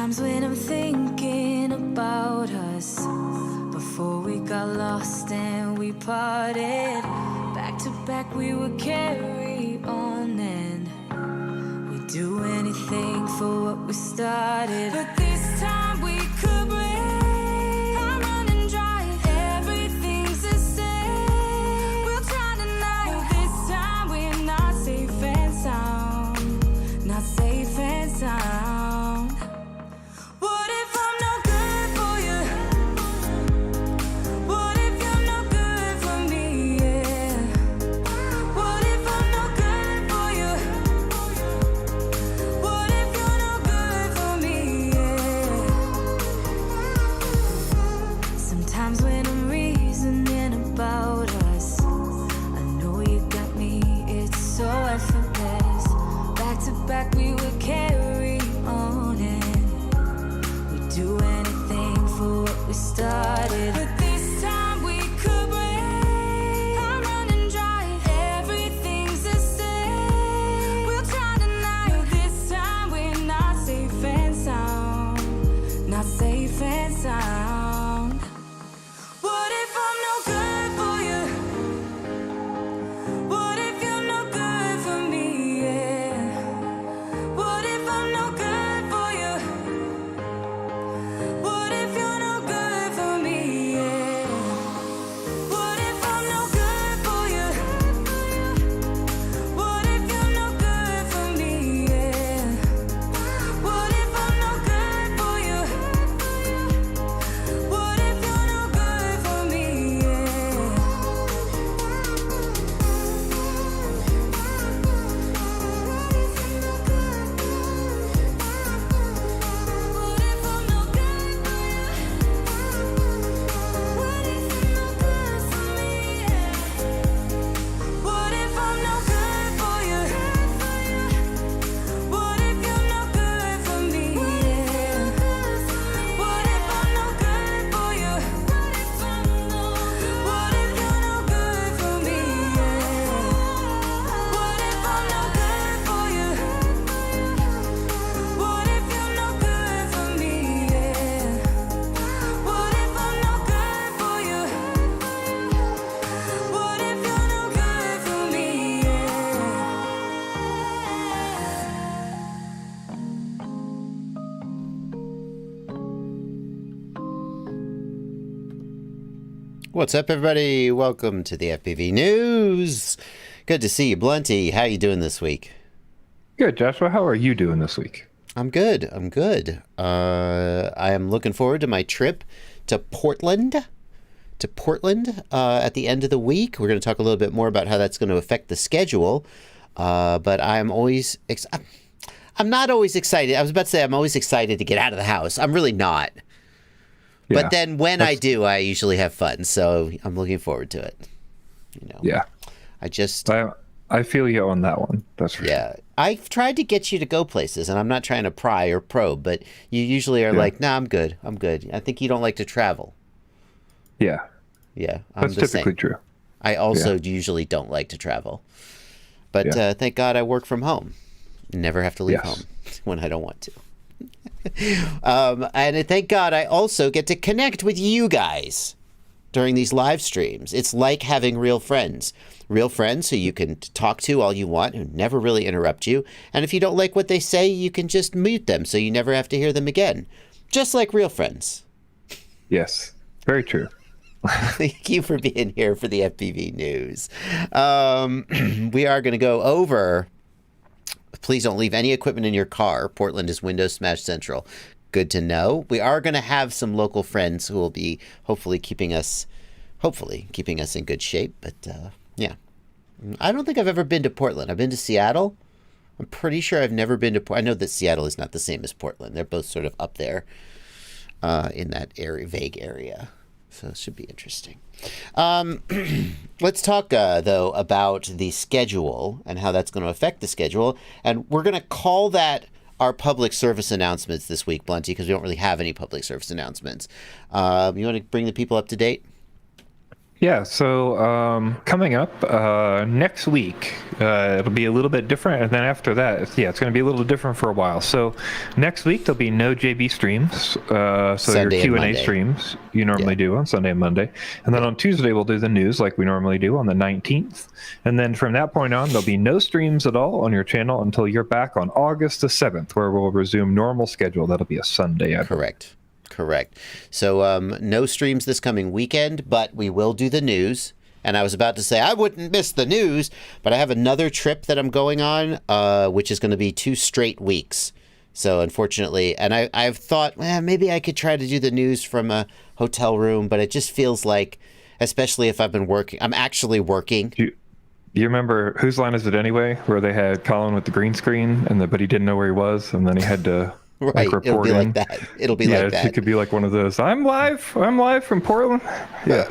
Sometimes when I'm thinking about us, before we got lost and we parted, back to back we would carry on and we'd do anything for what we started. But this time we could break. I'm running dry, everything's the same. We'll try tonight. This time we're not safe and sound, not safe and sound. Back we would carry on and we'd do anything for what we started. But this time we could break. I'm running dry, everything's the same. We'll try tonight. This time we're not safe and sound, not safe and sound. What if I'm no good for you? What if you're no good for me? Yeah. What if I'm no good for you? What if you're no good for me? Yeah. What if I'm no good for you? What if you're no good for me? Yeah. What if I'm no good for you? What if you're no good for me? Yeah. What if I'm no good for you? What if you're no good for me? What if I'm no good for you? What if you're no good for me? What if I'm no good for you? What if you're no good for me? What if I'm no good for you? What if you're no good for me? What if I'm no good for you? What if you're no good for me? What's up, everybody? Welcome to the FPV News. Good to see you, Blunty. How you doing this week? Good, Joshua. How are you doing this week? I'm good. I'm good. I am looking forward to my trip to Portland. At the end of the week. We're going to talk a little bit more about how that's going to affect the schedule. But I'm always... I'm not always excited. I was about to say I'm always excited to get out of the house. I'm really not. Yeah, But then when I do, I usually have fun. So I'm looking forward to it. You know. yeah, I feel you on that one. That's for sure. Yeah. I've tried to get you to go places, and I'm not trying to pry or probe, but you usually are like, nah, I'm good. I'm good. I think you don't like to travel. Yeah, Yeah. I'm that's the typically same. true. I also usually don't like to travel. But Yeah. thank God I work from home. Never have to leave Yes. home when I don't want to. And thank God I also get to connect with you guys during these live streams. It's like having real friends who you can talk to all you want, who never really interrupt you. And if you don't like what they say, you can just mute them so you never have to hear them again. Just like real friends. Yes, very true. Thank you for being here for the FPV News. We are going to go over... Please don't leave any equipment in your car. Portland is Windows Smash Central. Good to know. We are going to have some local friends who will be hopefully keeping us in good shape. But yeah, I don't think I've ever been to Portland. I've been to Seattle. I'm pretty sure I've never been to. I know that Seattle is not the same as Portland. They're both sort of up there in that area, vague area. So it should be interesting. Let's talk, though, about the schedule and how that's going to affect the schedule. And we're going to call that our public service announcements this week, Blunty, because we don't really have any public service announcements. You want to bring the people up to date? Yeah, so coming up next week, it'll be a little bit different, and then after that, it's going to be a little different for a while. So next week there'll be no JB streams, so Sunday your and Q&A Monday. streams you normally do on Sunday and Monday, and then on Tuesday we'll do the news like we normally do on the 19th, and then from that point on there'll be no streams at all on your channel until you're back on August the 7th, where we'll resume normal schedule. That'll be a Sunday. Correct. So no streams this coming weekend, but we will do the news. And I was about to say I wouldn't miss the news, but I have another trip that I'm going on, which is going to be 2 straight weeks. So unfortunately, and I've thought, maybe I could try to do the news from a hotel room, but it just feels like, especially if I've been working, I'm actually working. Do you remember Whose Line Is It Anyway, where they had Colin with the green screen, but he didn't know where he was, and then he had to... Right, it'll be like that. It'll be like that. It could be like one of those. I'm live from Portland. Yeah.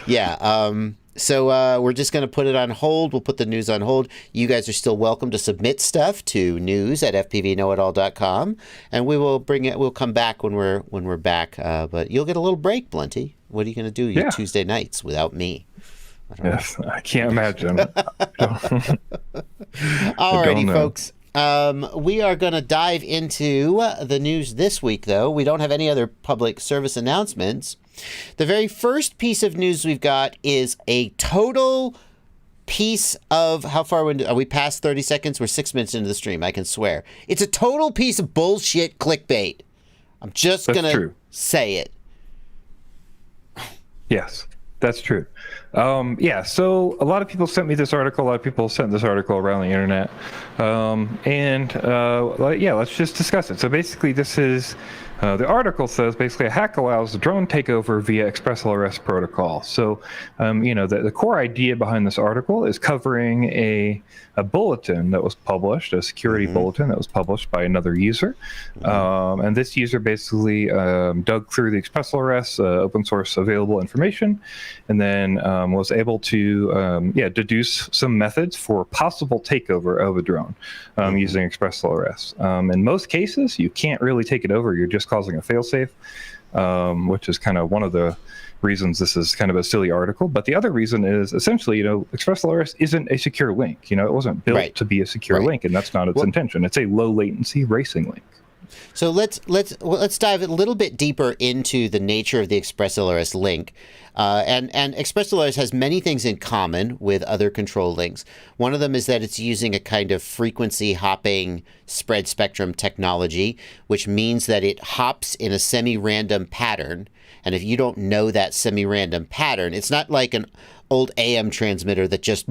Yeah. So we're just going to put it on hold. We'll put the news on hold. You guys are still welcome to submit stuff to news@fpvknowitall.com, and we will bring it. We'll come back when we're back. But you'll get a little break, Blunty. What are you going to do your Tuesday nights without me? I can't imagine. Alrighty, folks. We are going to dive into the news this week, though. We don't have any other public service announcements. The very first piece of news we've got is a total piece of... How far are we past 30 seconds? We're 6 minutes into the stream, I can swear. It's a total piece of bullshit clickbait. I'm just going to say it. Yes. That's true. So a lot of people sent me this article. A lot of people sent this article around the internet. Let's just discuss it. So basically this is, the article says basically a hack allows drone takeover via ExpressLRS protocol. So, the core idea behind this article is covering a bulletin that was published, a security bulletin that was published by another user. And this user basically dug through the ExpressLRS open source available information, and then was able to deduce some methods for possible takeover of a drone using ExpressLRS. In most cases, you can't really take it over. You're just causing a failsafe, which is kind of one of the reasons this is kind of a silly article. But the other reason is essentially, ExpressLRS isn't a secure link. It wasn't built to be a secure link, and that's not its intention. It's a low latency racing link. So let's dive a little bit deeper into the nature of the ExpressLRS link. And ExpressLRS has many things in common with other control links. One of them is that it's using a kind of frequency hopping spread spectrum technology, which means that it hops in a semi-random pattern. And if you don't know that semi-random pattern, it's not like an old AM transmitter that just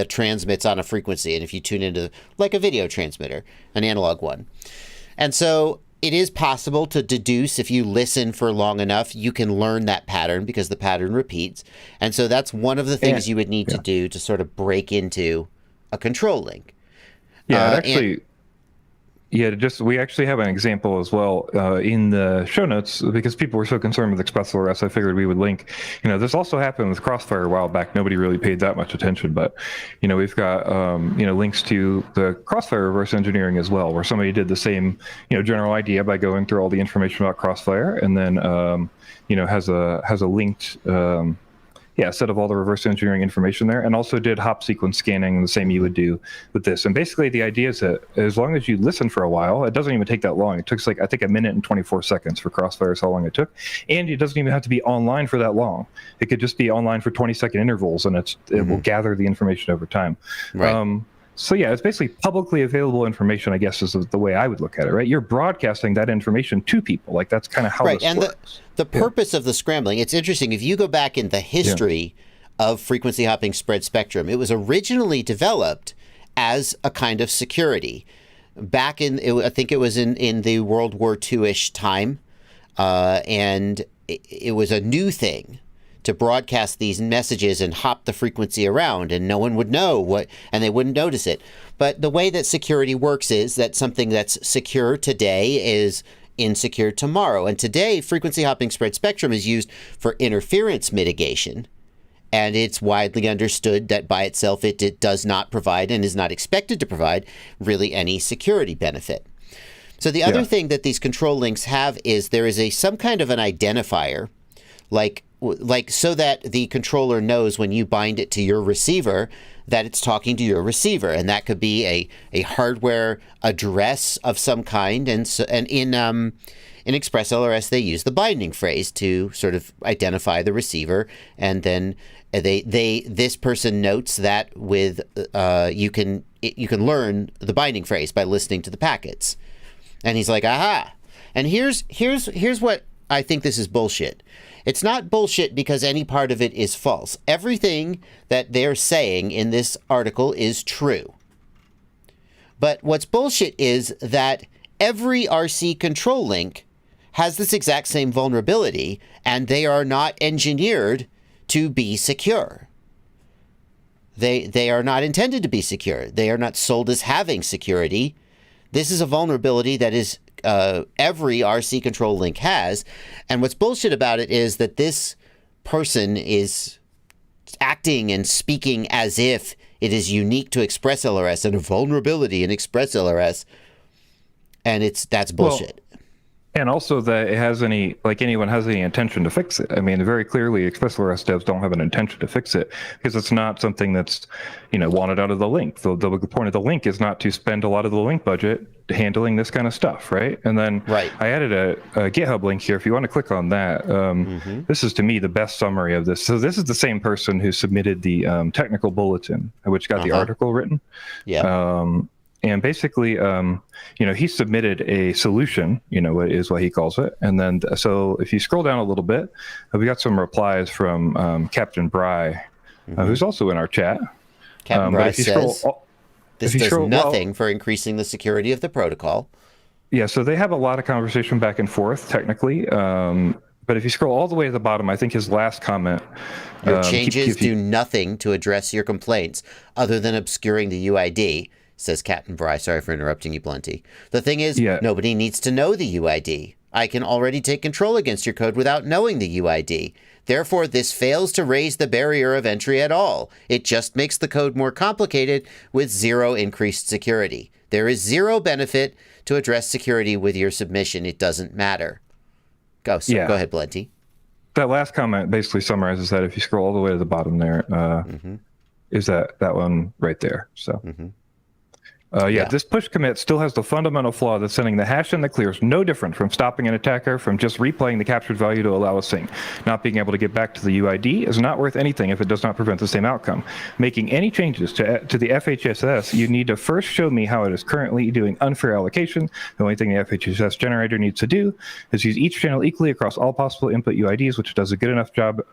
transmits on a frequency. And if you tune into like a video transmitter, an analog one. And so it is possible to deduce, if you listen for long enough, you can learn that pattern because the pattern repeats. And so that's one of the things you would need to do to sort of break into a control link. We actually have an example as well in the show notes, because people were so concerned with ExpressLRS. I figured we would link. This also happened with Crossfire a while back. Nobody really paid that much attention, but we've got links to the Crossfire reverse engineering as well, where somebody did the same general idea by going through all the information about Crossfire, and then has a linked set of all the reverse engineering information there, and also did hop sequence scanning the same you would do with this. And basically the idea is that as long as you listen for a while, it doesn't even take that long. It took I think 1 minute and 24 seconds for Crossfire is how long it took. And it doesn't even have to be online for that long. It could just be online for 20-second intervals, and it will gather the information over time. Right. It's basically publicly available information, I guess, is the way I would look at it, right? You're broadcasting that information to people. Like, that's kind of how this works. The purpose of the scrambling, it's interesting. If you go back in the history of frequency hopping spread spectrum, it was originally developed as a kind of security. Back I think it was in the World War II-ish time, and it was a new thing to broadcast these messages and hop the frequency around, and no one would know and they wouldn't notice it. But the way that security works is that something that's secure today is insecure tomorrow. And today, frequency hopping spread spectrum is used for interference mitigation. And it's widely understood that by itself, it does not provide and is not expected to provide really any security benefit. So the other thing that these control links have is there is some kind of an identifier, like like so that the controller knows when you bind it to your receiver that it's talking to your receiver, and that could be a hardware address of some kind. And so, and in ExpressLRS, they use the binding phrase to sort of identify the receiver, and then this person notes that with you can learn the binding phrase by listening to the packets. And he's like, aha. And here's what I think this is bullshit. It's not bullshit because any part of it is false. Everything that they're saying in this article is true. But what's bullshit is that every RC control link has this exact same vulnerability, and they are not engineered to be secure. They are not intended to be secure. They are not sold as having security. This is a vulnerability that is every RC control link has. And what's bullshit about it is that this person is acting and speaking as if it is unique to ExpressLRS and a vulnerability in ExpressLRS. And that's bullshit. Well, and also that it has anyone has any intention to fix it. I mean, very clearly, ExpressLRS devs don't have an intention to fix it because it's not something that's, wanted out of the link. The point of the link is not to spend a lot of the link budget handling this kind of stuff, right? And then I added a GitHub link here if you want to click on that. This is, to me, the best summary of this. So this is the same person who submitted the technical bulletin, which got the article written. Yeah. And basically, he submitted a solution, is what he calls it. And then, so if you scroll down a little bit, we got some replies from Captain Bry, who's also in our chat. Captain Bry says, this does nothing for increasing the security of the protocol. Yeah, so they have a lot of conversation back and forth, technically. But if you scroll all the way to the bottom, I think his last comment... Your changes do nothing to address your complaints other than obscuring the UID. Says Captain Bry. Sorry for interrupting you, Blunty. The thing is, nobody needs to know the UID. I can already take control against your code without knowing the UID. Therefore, this fails to raise the barrier of entry at all. It just makes the code more complicated with zero increased security. There is zero benefit to address security with your submission. It doesn't matter. Go ahead, Blunty. That last comment basically summarizes that. If you scroll all the way to the bottom there, is that one right there. So. This push commit still has the fundamental flaw that sending the hash in the clear is no different from stopping an attacker from just replaying the captured value to allow a sync. Not being able to get back to the UID is not worth anything if it does not prevent the same outcome. Making any changes to the FHSS, you need to first show me how it is currently doing unfair allocation. The only thing the FHSS generator needs to do is use each channel equally across all possible input UIDs, which does a good enough job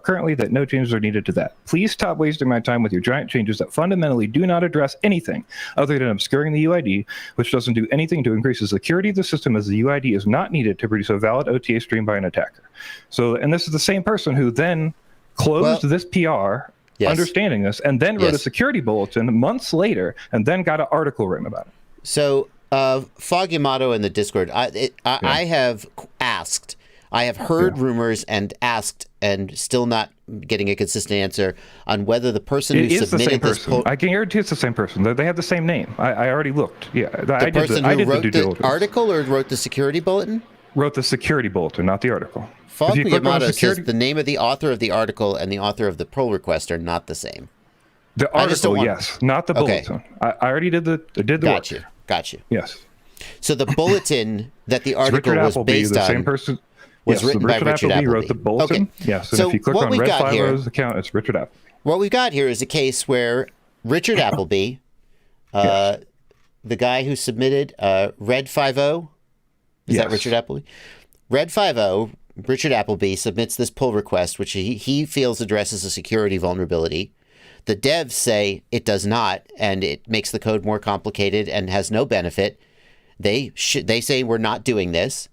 currently that no changes are needed to that. Please stop wasting my time with your giant changes that fundamentally do not address anything other than obscuring the UID, which doesn't do anything to increase the security of the system, as the UID is not needed to produce a valid OTA stream by an attacker. So, and this is the same person who then closed this PR, understanding this, and then wrote a security bulletin months later, and then got an article written about it. So, Fog Yamato in the Discord, I have asked, I have heard rumors and asked, and still not getting a consistent answer on whether the person who submitted this poll. I can guarantee it's the same person. They have the same name. I already looked. Yeah, the person who wrote the article or wrote the security bulletin? Wrote the security bulletin, not the article. Fog Yamato says the name of the author of the article and the author of the pull request are not the same. The article, yes, not the bulletin. Okay. I already did the work. Got you. Yes. So the bulletin that the article was based on. Same person. Was written by Richard Appleby. Wrote the bulletin. Okay. Yes, and so if you click on Red 50's account, it's Richard Appleby. What we've got here is a case where Richard Appleby, the guy who submitted Red 50, is that Richard Appleby? Red 50, Richard Appleby submits this pull request, which he feels addresses a security vulnerability. The devs say it does not, and it makes the code more complicated and has no benefit. They say we're not doing this.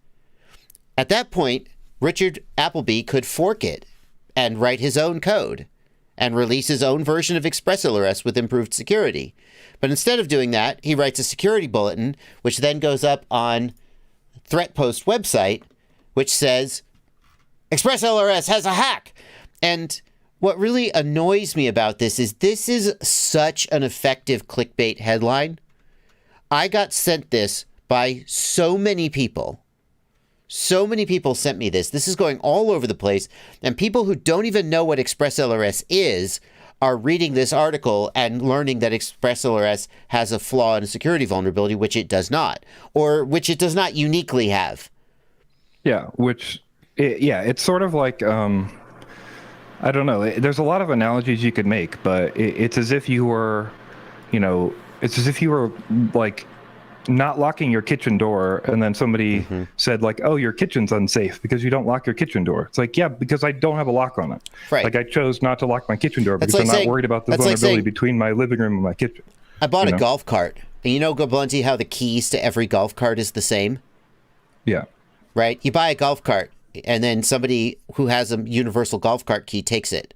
At that point, Richard Appleby could fork it and write his own code and release his own version of ExpressLRS with improved security. But instead of doing that, he writes a security bulletin, which then goes up on ThreatPost website, which says, ExpressLRS has a hack. And what really annoys me about this is such an effective clickbait headline. I got sent this by so many people. So many people sent me this. This is going all over the place. And people who don't even know what ExpressLRS is are reading this article and learning that ExpressLRS has a flaw and a security vulnerability, which it does not, or which it does not uniquely have. Yeah, it's sort of like, I don't know. There's a lot of analogies you could make, but it's as if you were, it's as if you were like not locking your kitchen door, and then somebody said like, "Oh, your kitchen's unsafe because you don't lock your kitchen door." It's like, yeah, because I don't have a lock on it. Right. Like I chose not to lock my kitchen door because I'm not worried about the vulnerability between my living room and my kitchen. I bought a golf cart, and you know, Blunty, how the keys to every golf cart is the same? Yeah. Right. You buy a golf cart, and then somebody who has a universal golf cart key takes it.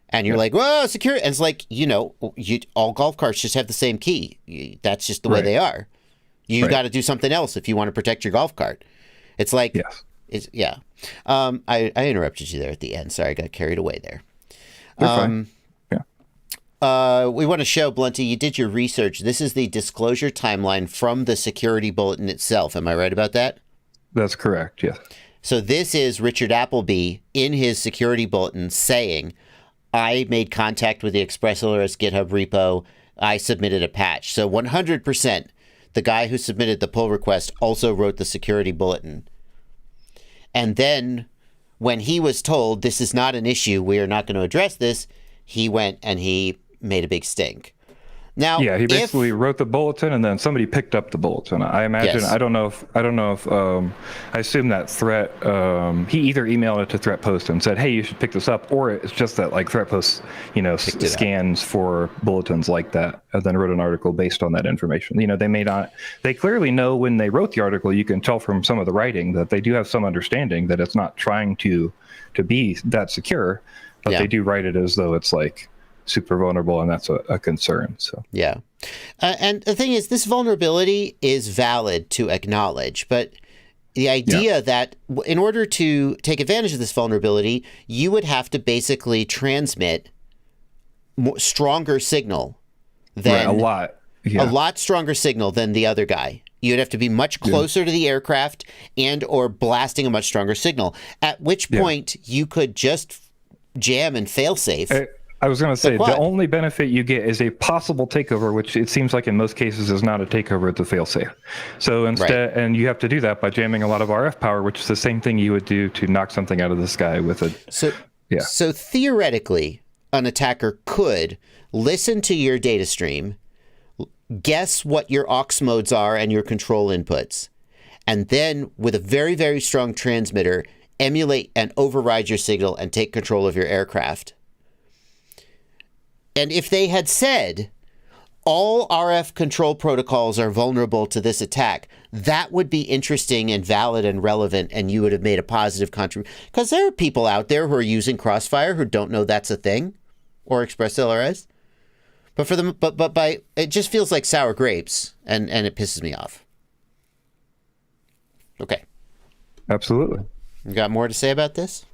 And you're like, whoa, secure. And it's like, all golf carts just have the same key. That's just the way they are. You got to do something else if you want to protect your golf cart. It's like, I interrupted you there at the end. Sorry, I got carried away there. Fine. Yeah. We want to show, Blunty, you did your research. This is the disclosure timeline from the security bulletin itself. Am I right about that? That's correct, yes. So this is Richard Appleby in his security bulletin saying, I made contact with the ExpressLRS GitHub repo. I submitted a patch. So 100%, the guy who submitted the pull request also wrote the security bulletin. And then when he was told this is not an issue, we are not going to address this, he went and he made a big stink. Now, yeah, he basically wrote the bulletin, and then somebody picked up the bulletin. I imagine. Yes. I don't know if. I assume that threat. He either emailed it to Threat Post and said, "Hey, you should pick this up," or it's just that like Threat Post, scans for bulletins like that, and then wrote an article based on that information. They may not. They clearly know when they wrote the article. You can tell from some of the writing that they do have some understanding that it's not trying to be that secure, but they do write it as though it's like super vulnerable, and that's a concern. So and the thing is, this vulnerability is valid to acknowledge, but the idea that in order to take advantage of this vulnerability, you would have to basically transmit stronger signal than a lot stronger signal than the other guy. You'd have to be much closer to the aircraft and or blasting a much stronger signal, at which point you could just jam and fail safe. I was going to say, the only benefit you get is a possible takeover, which it seems like in most cases is not a takeover, it's a failsafe. So instead, and you have to do that by jamming a lot of RF power, which is the same thing you would do to knock something out of the sky with a... So theoretically, an attacker could listen to your data stream, guess what your aux modes are and your control inputs, and then with a very, very strong transmitter, emulate and override your signal and take control of your aircraft. And if they had said all RF control protocols are vulnerable to this attack, that would be interesting and valid and relevant, and you would have made a positive contribution. Because there are people out there who are using Crossfire who don't know that's a thing, or ExpressLRS. But for them, it just feels like sour grapes, and it pisses me off. Okay. Absolutely. You got more to say about this?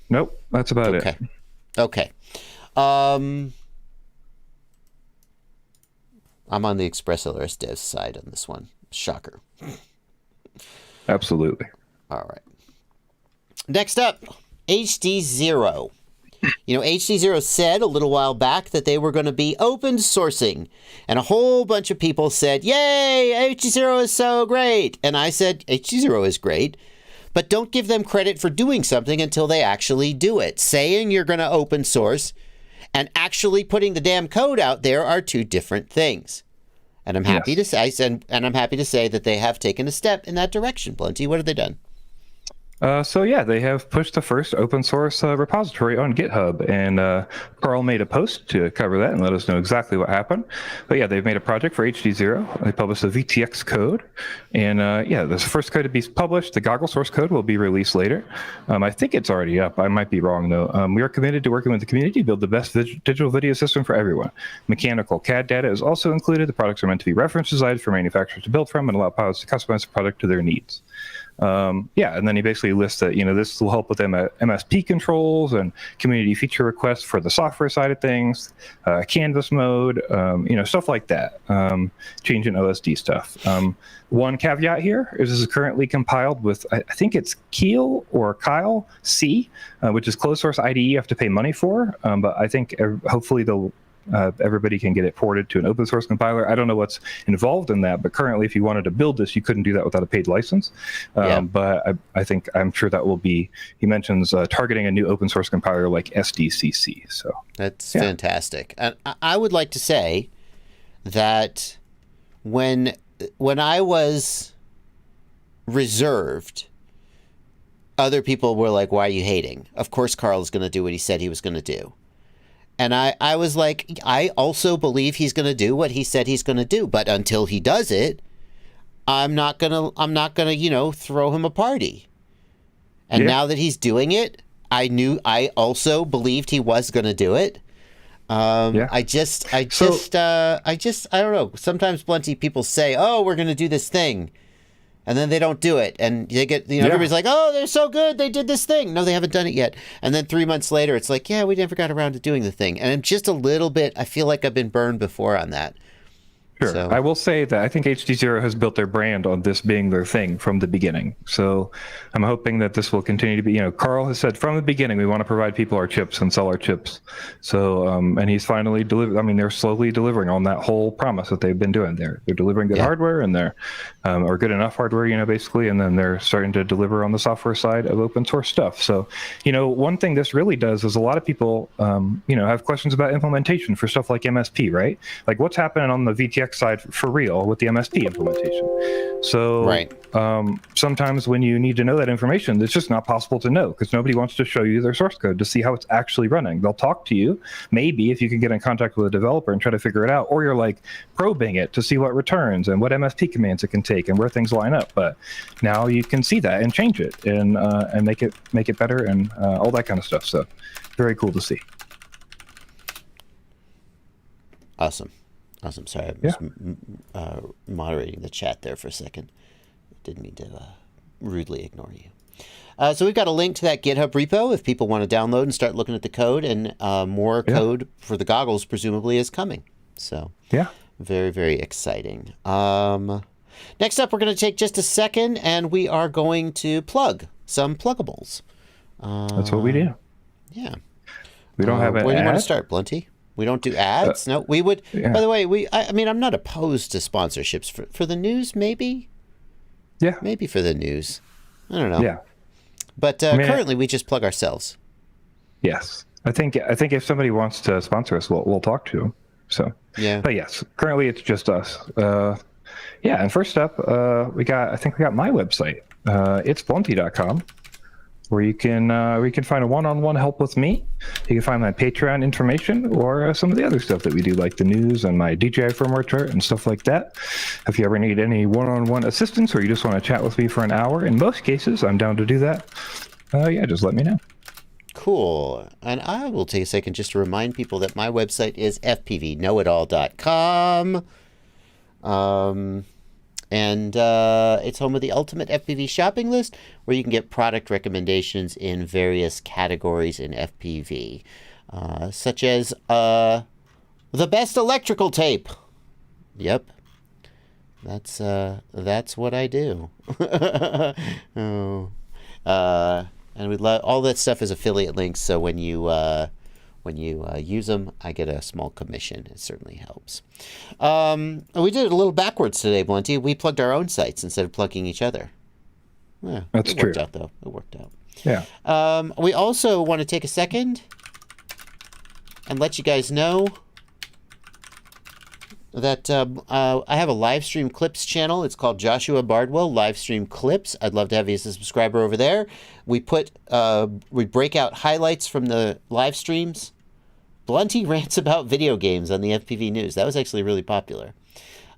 Nope, that's about it. Okay. I'm on the ExpressLRS dev side on this one. Shocker. Absolutely. All right. Next up, HDZero. HDZero said a little while back that they were going to be open sourcing, and a whole bunch of people said, "Yay, HDZero is so great." And I said, HDZero is great, but don't give them credit for doing something until they actually do it. Saying you're going to open source and actually putting the damn code out there are two different things. And I'm happy to say, I'm happy to say that they have taken a step in that direction. Blunty, what have they done? They have pushed the first open source repository on GitHub, and Carl made a post to cover that and let us know exactly what happened. But they've made a project for HDZero. They published the VTX code, and the first code to be published. The goggle source code will be released later. I think it's already up. I might be wrong though. We are committed to working with the community to build the best digital video system for everyone. Mechanical CAD data is also included. The products are meant to be reference designed for manufacturers to build from and allow pilots to customize the product to their needs. Yeah, and then he basically lists that, this will help with MSP controls and community feature requests for the software side of things, canvas mode, stuff like that, changing OSD stuff. One caveat here is this is currently compiled with, I think it's Kyle C, which is closed source IDE you have to pay money for, but I think hopefully everybody can get it ported to an open source compiler. I don't know what's involved in that, but currently if you wanted to build this, you couldn't do that without a paid license. But I'm sure that will be, he mentions targeting a new open source compiler like SDCC. So that's fantastic. And I would like to say that when I was reserved, other people were like, why are you hating? Of course Carl is going to do what he said he was going to do. And I was like, I also believe he's going to do what he said he's going to do. But until he does it, I'm not gonna, throw him a party. And now that he's doing it, I also believed he was going to do it. I don't know. Sometimes Blunty people say, oh, we're going to do this thing. And then they don't do it. And they get, everybody's like, oh, they're so good. They did this thing. No, they haven't done it yet. And then 3 months later, it's like, yeah, we never got around to doing the thing. And I'm just a little bit, I feel like I've been burned before on that. Sure. So. I will say that I think HDZero has built their brand on this being their thing from the beginning. So I'm hoping that this will continue to be, Carl has said from the beginning, we want to provide people our chips and sell our chips. So, and he's finally delivered. I mean, they're slowly delivering on that whole promise that they've been doing there. They're delivering good hardware and they're, or good enough hardware, basically. And then they're starting to deliver on the software side of open source stuff. So, one thing this really does is a lot of people, have questions about implementation for stuff like MSP, right? Like what's happening on the VTX side for real with the MSP implementation. So sometimes when you need to know that information, it's just not possible to know because nobody wants to show you their source code to see how it's actually running. They'll talk to you, maybe if you can get in contact with a developer and try to figure it out, or you're like probing it to see what returns and what MSP commands it can take and where things line up. But now you can see that and change it and make it better and all that kind of stuff. So very cool to see. Awesome. Sorry, I was moderating the chat there for a second. Didn't mean to rudely ignore you. So we've got a link to that GitHub repo if people want to download and start looking at the code, and more code for the goggles presumably is coming. So very, very exciting. Next up, we're going to take just a second, and we are going to plug some pluggables. That's what we do. Yeah. We don't have an Where do you want to ad? start, Blunty? We don't do ads? No, we would. Yeah. By the way, I'm not opposed to sponsorships for the news, maybe. Yeah. Maybe for the news. I don't know. Yeah. But currently, we just plug ourselves. Yes. I think if somebody wants to sponsor us, we'll talk to them. So. Yeah. But yes, currently it's just us. And first up, we got my website, itsblunty.com. Where you can find a one-on-one help with me. You can find my Patreon information or some of the other stuff that we do, like the news and my DJI firmware chart and stuff like that. If you ever need any one-on-one assistance or you just want to chat with me for an hour, in most cases, I'm down to do that. Just let me know. Cool. And I will take a second just to remind people that my website is fpvknowitall.com. And it's home of the ultimate FPV shopping list where you can get product recommendations in various categories in FPV, such as the best electrical tape. Yep. That's what I do. And we love all that stuff is affiliate links, so when you use them, I get a small commission. It certainly helps. We did it a little backwards today, Blunty. We plugged our own sites instead of plugging each other. Yeah, That's true. It worked out, though. It worked out. Yeah. We also want to take a second and let you guys know that I have a Livestream Clips channel. It's called Joshua Bardwell Livestream Clips. I'd love to have you as a subscriber over there. We break out highlights from the live streams. Blunty rants about video games on the FPV news. That was actually really popular.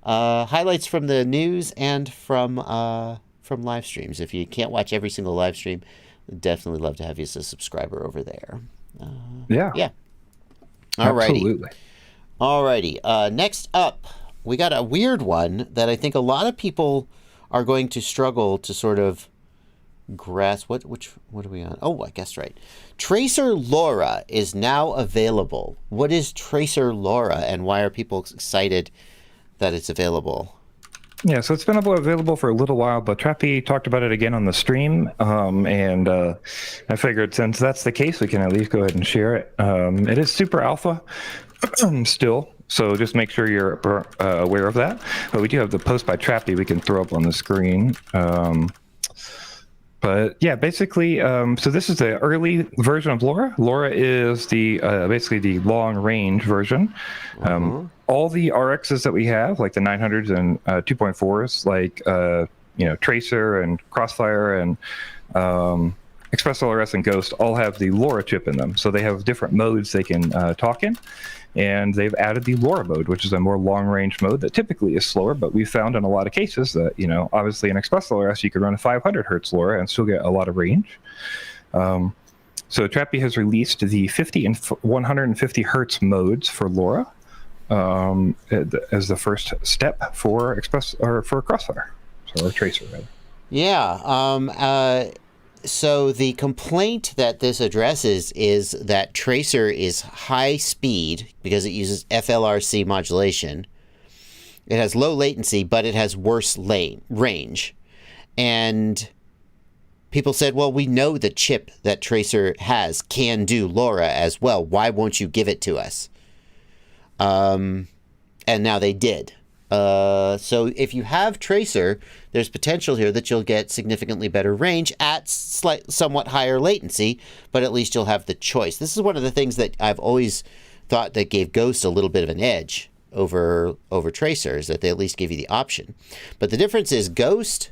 Highlights from the news and from live streams. If you can't watch every single live stream, I'd definitely love to have you as a subscriber over there. Yeah. Absolutely. Alrighty. Next up, we got a weird one that I think a lot of people are going to struggle to sort of Grass. What are we on? Oh, I guessed right. Tracer LoRa is now available. What is Tracer LoRa, and why are people excited that it's available? Yeah, so it's been available for a little while, but Trappy talked about it again on the stream, and I figured since that's the case, we can at least go ahead and share it. It is super alpha still, so just make sure you're aware of that. But we do have the post by Trappy we can throw up on the screen. But yeah, basically, so this is the early version of LoRa. LoRa is the basically the long range version. All the RXs that we have, like the 900s and 2.4s, like Tracer and Crossfire and ExpressLRS and Ghost, all have the LoRa chip in them. So they have different modes they can talk in. And they've added the LoRa mode, which is a more long-range mode that typically is slower, but we've found in a lot of cases that, obviously in ExpressLRS, you could run a 500 hertz LoRa and still get a lot of range. So Trappy has released the 50 and 150 hertz modes for LoRa as the first step for for Crossfire, or Tracer, rather. Yeah. So the complaint that this addresses is that Tracer is high speed because it uses FLRC modulation. It has low latency, but it has worse range. And people said, well, we know the chip that Tracer has can do LoRa as well. Why won't you give it to us? And now they did. So if you have Tracer, there's potential here that you'll get significantly better range at somewhat higher latency, but at least you'll have the choice. This is one of the things that I've always thought that gave Ghost a little bit of an edge over Tracer, is that they at least give you the option. But the difference is Ghost,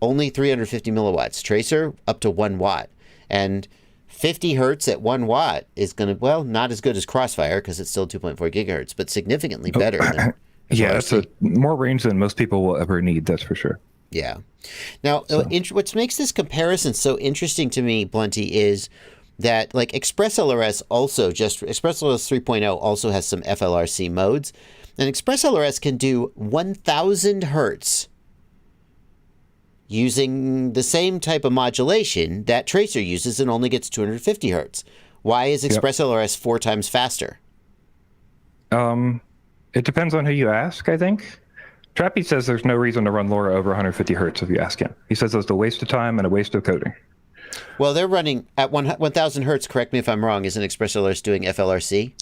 only 350 milliwatts. Tracer, up to 1 watt. And 50 hertz at 1 watt is going to, well, not as good as Crossfire because it's still 2.4 gigahertz, but significantly better than yeah, that's more range than most people will ever need, that's for sure. Yeah. Now, what makes this comparison so interesting to me, Blunty, is that like ExpressLRS 3.0 also has some FLRC modes, and ExpressLRS can do 1,000 hertz using the same type of modulation that Tracer uses and only gets 250 hertz. Why is ExpressLRS 4 times faster? It depends on who you ask, I think. Trappy says there's no reason to run LoRa over 150 hertz if you ask him. He says it's a waste of time and a waste of coding. Well, they're running at 1,000 hertz, correct me if I'm wrong, isn't ExpressLRS doing FLRC?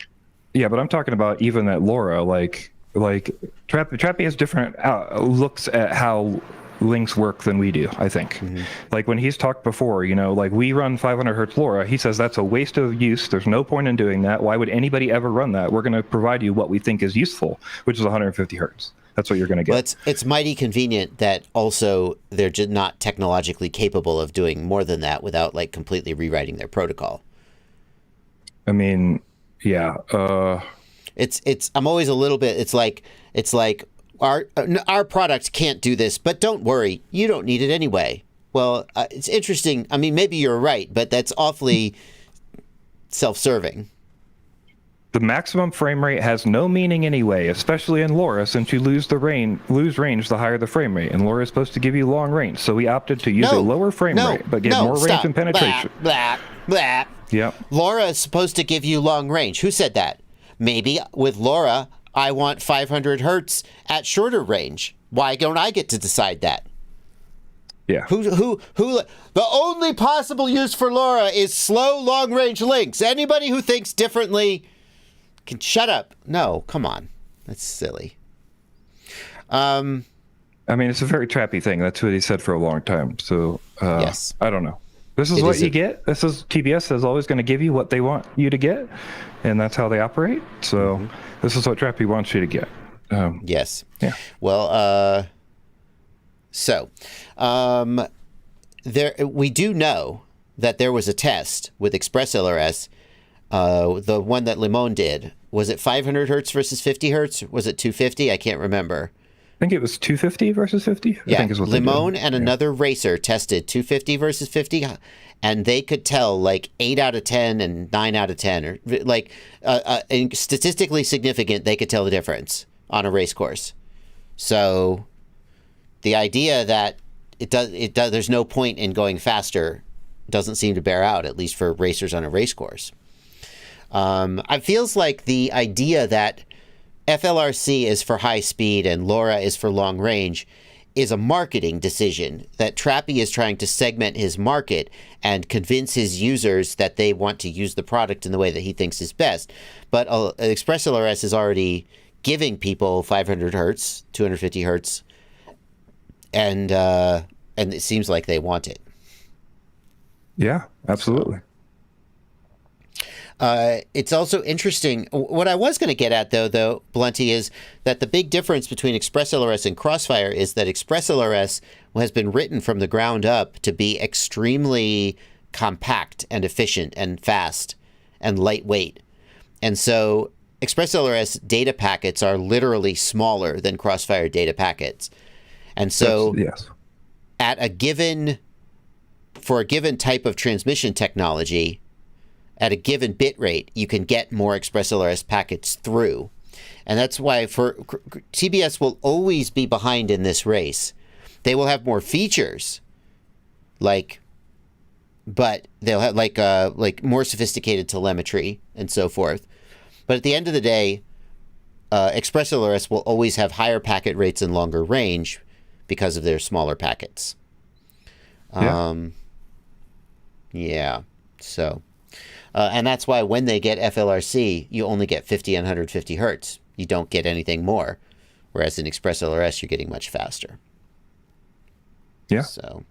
Yeah, but I'm talking about even at LoRa, like Trappy has different looks at how links work than we do, I think. Like when he's talked before, like we run 500 hertz LoRa, he says that's a waste of use. There's no point in doing that. Why would anybody ever run that? We're going to provide you what we think is useful, which is 150 hertz. That's what you're going to get. Well, it's mighty convenient that also they're just not technologically capable of doing more than that without like completely rewriting their protocol. I mean, yeah. I'm always a little bit, it's like our product can't do this, but don't worry, you don't need it anyway. Well, it's interesting. I mean, maybe you're right, but that's awfully self-serving. The maximum frame rate has no meaning anyway, especially in LoRa, since you lose range the higher the frame rate, and LoRa is supposed to give you long range. So we opted to use a lower frame rate, but get more range and penetration. Blah, blah. Yep. LoRa is supposed to give you long range. Who said that? Maybe with LoRa, I want 500 hertz at shorter range. Why don't I get to decide that? Yeah. Who? The only possible use for LoRa is slow, long-range links. Anybody who thinks differently can shut up. No, come on. That's silly. I mean, it's a very trappy thing. That's what he said for a long time. So, yes. I don't know. This is what you get. This is TBS is always going to give you what they want you to get, and that's how they operate. So, this is what Trappy wants you to get. Yes. Yeah. Well, we do know that there was a test with ExpressLRS. The one that Limon did, was it 500 hertz versus 50 hertz? Was it 250? I can't remember. I think it was 250 versus 50. Yeah, I think is what Limon and another racer tested 250 versus 50, and they could tell like 8 out of 10 and 9 out of 10, or like and statistically significant, they could tell the difference on a race course. So the idea that there's no point in going faster. It doesn't seem to bear out, at least for racers on a race course. It feels like the idea that FLRC is for high speed and LoRa is for long range is a marketing decision, that Trappy is trying to segment his market and convince his users that they want to use the product in the way that he thinks is best. But ExpressLRS is already giving people 500 hertz, 250 hertz, and it seems like they want it. Yeah, absolutely. It's also interesting. What I was going to get at, though, Blunty, is that the big difference between ExpressLRS and Crossfire is that ExpressLRS has been written from the ground up to be extremely compact and efficient and fast and lightweight. And so ExpressLRS data packets are literally smaller than Crossfire data packets. And so yes. For a given type of transmission technology, at a given bit rate, you can get more ExpressLRS packets through. And that's why TBS will always be behind in this race. They will have more features, but they'll have like more sophisticated telemetry and so forth. But at the end of the day, ExpressLRS will always have higher packet rates and longer range because of their smaller packets. Yeah. So, and that's why when they get FLRC, you only get 50 and 150 hertz. You don't get anything more. Whereas in ExpressLRS, you're getting much faster. Yeah. So,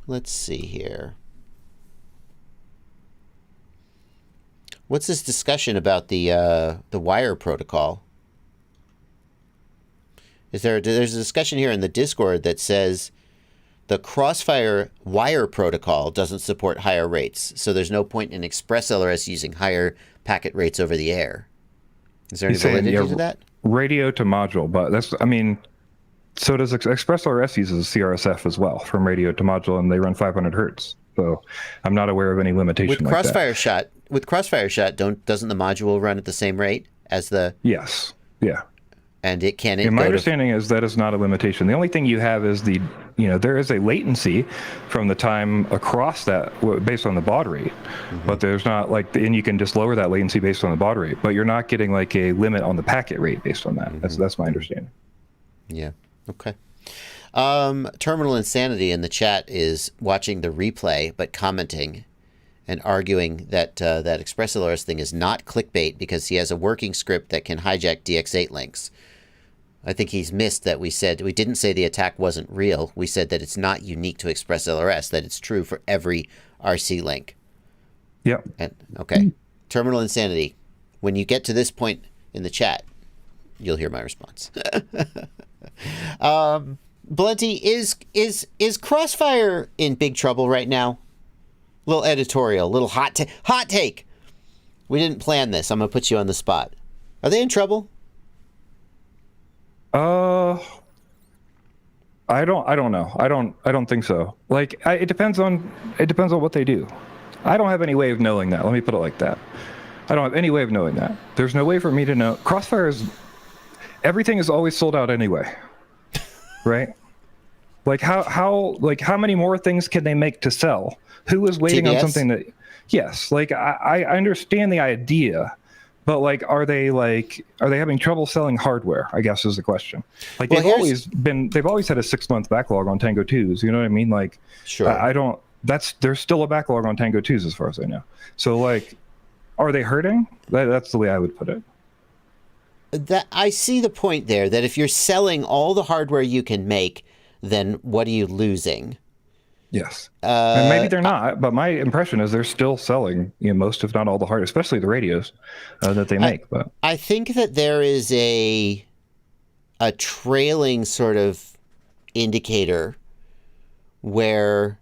let's see here. What's this discussion about the wire protocol? There's a discussion here in the Discord that says the Crossfire wire protocol doesn't support higher rates, so there's no point in ExpressLRS using higher packet rates over the air. Is there any validity to that? Radio to module, but so does ExpressLRS uses CRSF as well from radio to module, and they run 500 hertz. So I'm not aware of any limitation with like Crossfire that. Shot. With Crossfire Shot, doesn't the module run at the same rate as the? Yes. Yeah. And it can. My understanding is that is not a limitation. The only thing you have is there is a latency from the time across that based on the baud rate, but there's not and you can just lower that latency based on the baud rate, but you're not getting like a limit on the packet rate based on that. That's my understanding. Yeah. Okay. Terminal Insanity in the chat is watching the replay but commenting and arguing that that ExpressLRS thing is not clickbait because he has a working script that can hijack DX8 links. I think he's missed that we didn't say the attack wasn't real. We said that it's not unique to ExpressLRS, that it's true for every RC link. Yep. And okay. Terminal Insanity. When you get to this point in the chat, you'll hear my response. Blunty, is Crossfire in big trouble right now? Little editorial, little hot take. We didn't plan this. I'm gonna put you on the spot. Are they in trouble? I don't know. I don't think so. It depends on what they do. I don't have any way of knowing that. Let me put it like that. I don't have any way of knowing that. There's no way for me to know. Everything is always sold out anyway. Right? How many more things can they make to sell? Who is waiting on something that? Yes, I understand the idea, but are they having trouble selling hardware? I guess is the question. They've always had a 6-month backlog on Tango 2s. You know what I mean? Sure. There's still a backlog on Tango 2s as far as I know. So are they hurting? That's the way I would put it. That I see the point there, that if you're selling all the hardware you can make, then what are you losing? Yes. And maybe they're not, but my impression is they're still selling most, if not all, the hardware, especially the radios that they make. But I think that there is a trailing sort of indicator where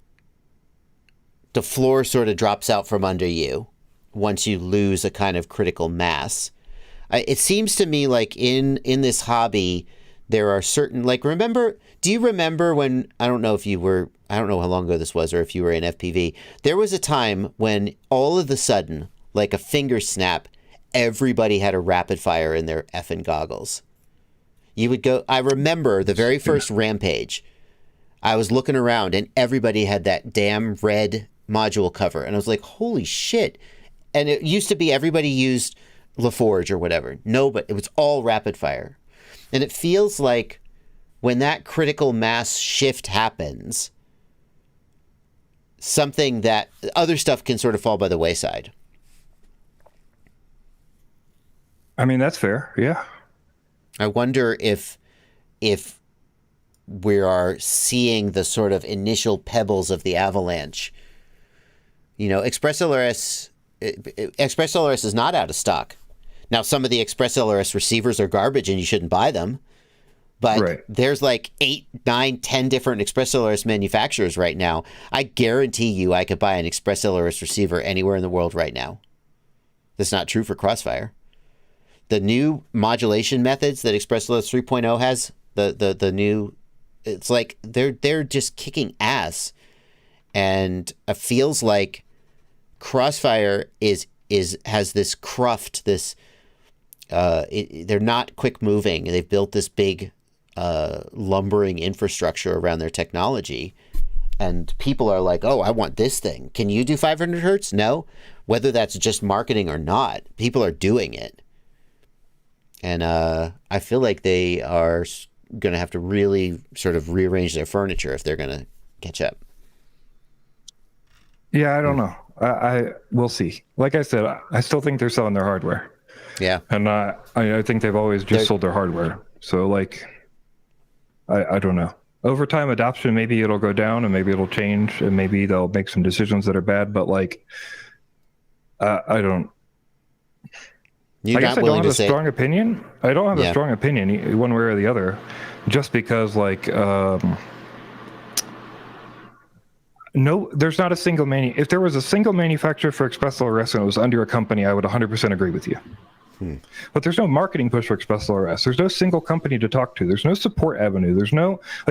the floor sort of drops out from under you once you lose a kind of critical mass. It seems to me like in this hobby, there are certain, do you remember when, I don't know how long ago this was or if you were in FPV, there was a time when all of a sudden, like a finger snap, everybody had a rapid fire in their effing goggles. You would go. I remember the very first Rampage. I was looking around and everybody had that damn red module cover, and I was like, "Holy shit!" And it used to be everybody used LaForge or whatever. No, but it was all rapid fire, and it feels like when that critical mass shift happens, something that other stuff can sort of fall by the wayside. I mean, that's fair. Yeah. I wonder if we are seeing the sort of initial pebbles of the avalanche. You know, ExpressLRS is not out of stock. Now, some of the ExpressLRS receivers are garbage and you shouldn't buy them. But there's like 8, 9, 10 different ExpressLRS manufacturers right now. I guarantee you I could buy an ExpressLRS receiver anywhere in the world right now. That's not true for Crossfire. The new modulation methods that ExpressLRS 3.0 has, the new, it's like they're just kicking ass. And it feels like Crossfire has this cruft, this they're not quick moving. They've built this big lumbering infrastructure around their technology, and people are like, "Oh, I want this thing. Can you do 500 hertz?" No, whether that's just marketing or not, people are doing it, and I feel like they are going to have to really sort of rearrange their furniture if they're going to catch up. Yeah, I don't know. I we'll see. Like I said, I still think they're selling their hardware. Yeah, and I think they've always just sold their hardware. So like, I don't know. Over time, adoption, maybe it'll go down and maybe it'll change and maybe they'll make some decisions that are bad. But like, I don't. You're I guess not I don't willing have to a say strong opinion. I don't have a strong opinion one way or the other, just because like. No, there's not a single if there was a single manufacturer for ExpressLRS and it was under a company, I would 100% agree with you. But there's no marketing push for ExpressLRS. There's no single company to talk to. There's no support avenue. There's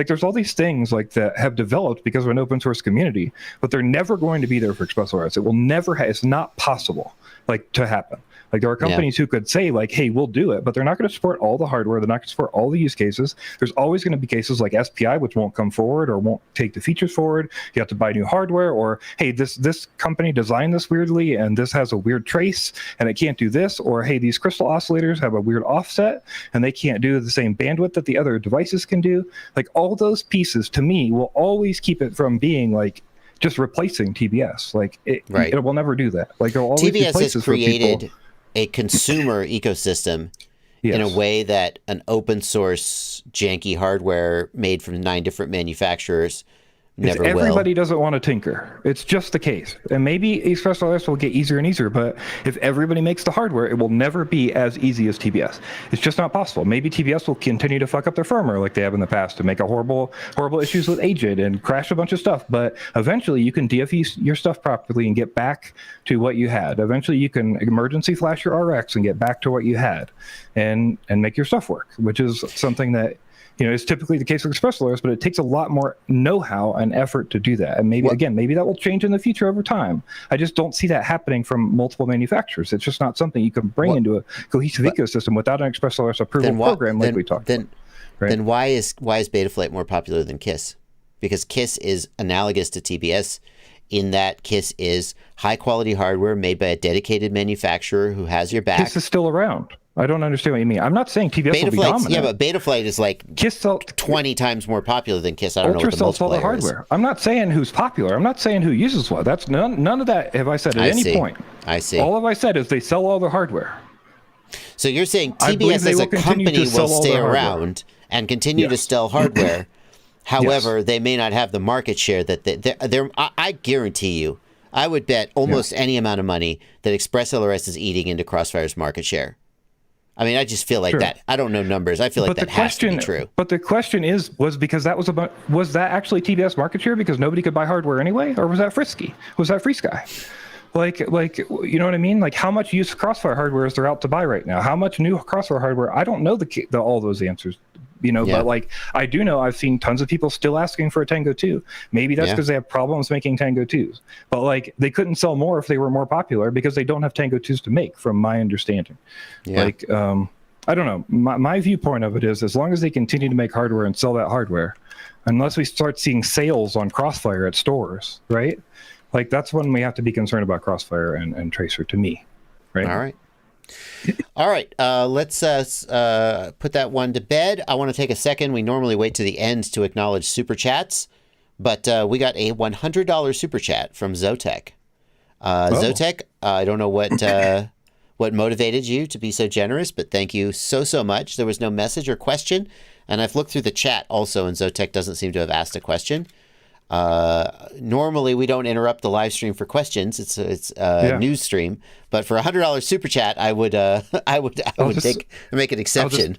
there's all these things like that have developed because of an open source community, but they're never going to be there for ExpressLRS. It will never it's not possible to happen. Like there are companies who could say like, hey, we'll do it, but they're not going to support all the hardware. They're not going to support all the use cases. There's always going to be cases like SPI, which won't come forward or won't take the features forward. You have to buy new hardware, or hey, this company designed this weirdly and this has a weird trace and it can't do this, or hey, these crystal oscillators have a weird offset and they can't do the same bandwidth that the other devices can do. Like all those pieces to me will always keep it from being like just replacing TBS. Like it will never do that. Like there'll always be TBS places has for people. created a consumer ecosystem in a way that an open source janky hardware made from 9 different manufacturers never will. Everybody doesn't want to tinker. It's just the case. And maybe ExpressLRS will get easier and easier, but if everybody makes the hardware, it will never be as easy as TBS. It's just not possible. Maybe TBS will continue to fuck up their firmware like they have in the past to make a horrible issues with AGID and crash a bunch of stuff. But eventually you can DFE your stuff properly and get back to what you had. Eventually you can emergency flash your RX and get back to what you had and make your stuff work, which is something that it's typically the case with ExpressLRS, but it takes a lot more know-how and effort to do that. And maybe that will change in the future over time. I just don't see that happening from multiple manufacturers. It's just not something you can bring into a cohesive ecosystem without an ExpressLRS approval program like we talked about. Then why is Betaflight more popular than KISS? Because KISS is analogous to TBS in that KISS is high-quality hardware made by a dedicated manufacturer who has your back. KISS is still around. I don't understand what you mean. I'm not saying TBS will be dominant. Yeah, but Betaflight is like 20 times more popular than KISS. I don't know what the multiplayer is. Hardware. I'm not saying who's popular. I'm not saying who uses what. That's none of that have I said at any point. I see. All of I said is they sell all their hardware. So you're saying TBS as a company will stay around and continue to sell hardware. However, they may not have the market share that they're. I guarantee you, I would bet almost any amount of money that ExpressLRS is eating into Crossfire's market share. I mean, I just feel like that. I don't know numbers. I feel like that has to be true. But the question was because was that actually TBS market share because nobody could buy hardware anyway, or was that Frisky? Was that Free Sky? Like you know what I mean? Like how much used Crossfire hardware is there out to buy right now? How much new Crossfire hardware? I don't know all those answers. But like I do know I've seen tons of people still asking for a Tango 2. Maybe that's because they have problems making Tango 2s. But like they couldn't sell more if they were more popular because they don't have Tango 2s to make, from my understanding. Yeah. Like I don't know. My viewpoint of it is, as long as they continue to make hardware and sell that hardware, unless we start seeing sales on Crossfire at stores, right? Like, that's when we have to be concerned about Crossfire and Tracer, to me, right? All right. Let's put that one to bed. I want to take a second. We normally wait to the end to acknowledge super chats, but we got a $100 super chat from Zotek. Zotek, I don't know what motivated you to be so generous, but thank you so much. There was no message or question, and I've looked through the chat also, and Zotek doesn't seem to have asked a question. Normally we don't interrupt the live stream for questions. It's a news stream, but for $100 super chat, I would make an exception.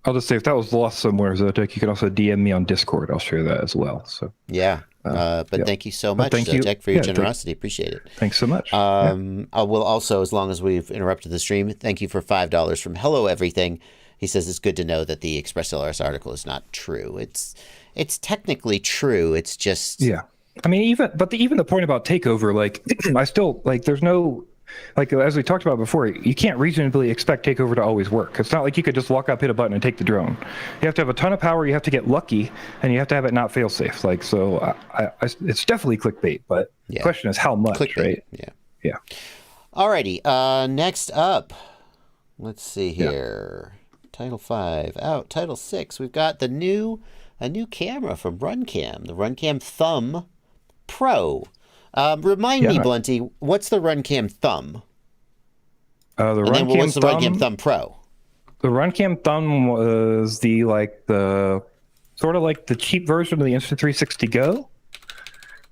I'll just say, if that was lost somewhere, Zotek, you can also DM me on Discord. I'll share that as well. So yeah. Thank you so much, Zotek, for your generosity. Appreciate it. Thanks so much. I will also, as long as we've interrupted the stream, thank you for $5 from Hello Everything. He says it's good to know that the ExpressLRS article is not true. It's technically true. It's just I mean, even the point about takeover, like, I still, like, there's no, like, as we talked about before, you can't reasonably expect takeover to always work. It's not like you could just walk up, hit a button, and take the drone. You have to have a ton of power. You have to get lucky, and you have to have it not fail safe. Like, so it's definitely clickbait, but the question is how much, right? Yeah. Alrighty. Next up, let's see here. Title 5 out. Title 6. We've got a new camera from RunCam, the RunCam Thumb Pro. Remind me, Blunty, what's the RunCam Thumb? What's the RunCam Thumb Pro? The RunCam Thumb was the sort of like the cheap version of the Insta360 Go.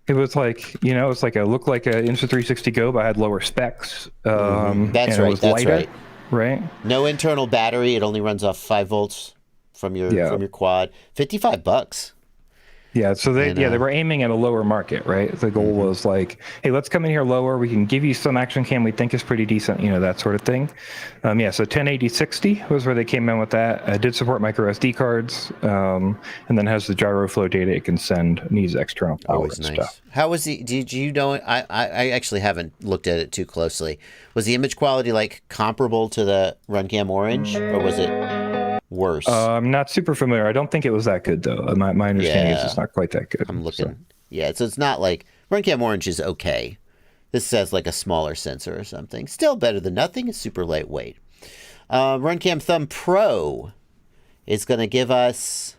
It was like, it's like looked like an Insta360 Go, but had lower specs. That's right. That's lighter, right. Right. No internal battery. It only runs off 5 volts from your quad. $55. Yeah, so they were aiming at a lower market, right? The goal was like, hey, let's come in here lower. We can give you some action cam we think is pretty decent, that sort of thing. So 1080-60 was where they came in with that. It did support micro SD cards, and then has the gyro flow data it can send. Needs external power. Always nice. Stuff. How was the? Did you know? I actually haven't looked at it too closely. Was the image quality like comparable to the RunCam Orange, or was it worse? I'm not super familiar. I don't think it was that good, though. My understanding is it's not quite that good. I'm looking. So. Yeah, so it's not like RunCam Orange is okay. This has like a smaller sensor or something. Still better than nothing. It's super lightweight. RunCam Thumb Pro is going to give us...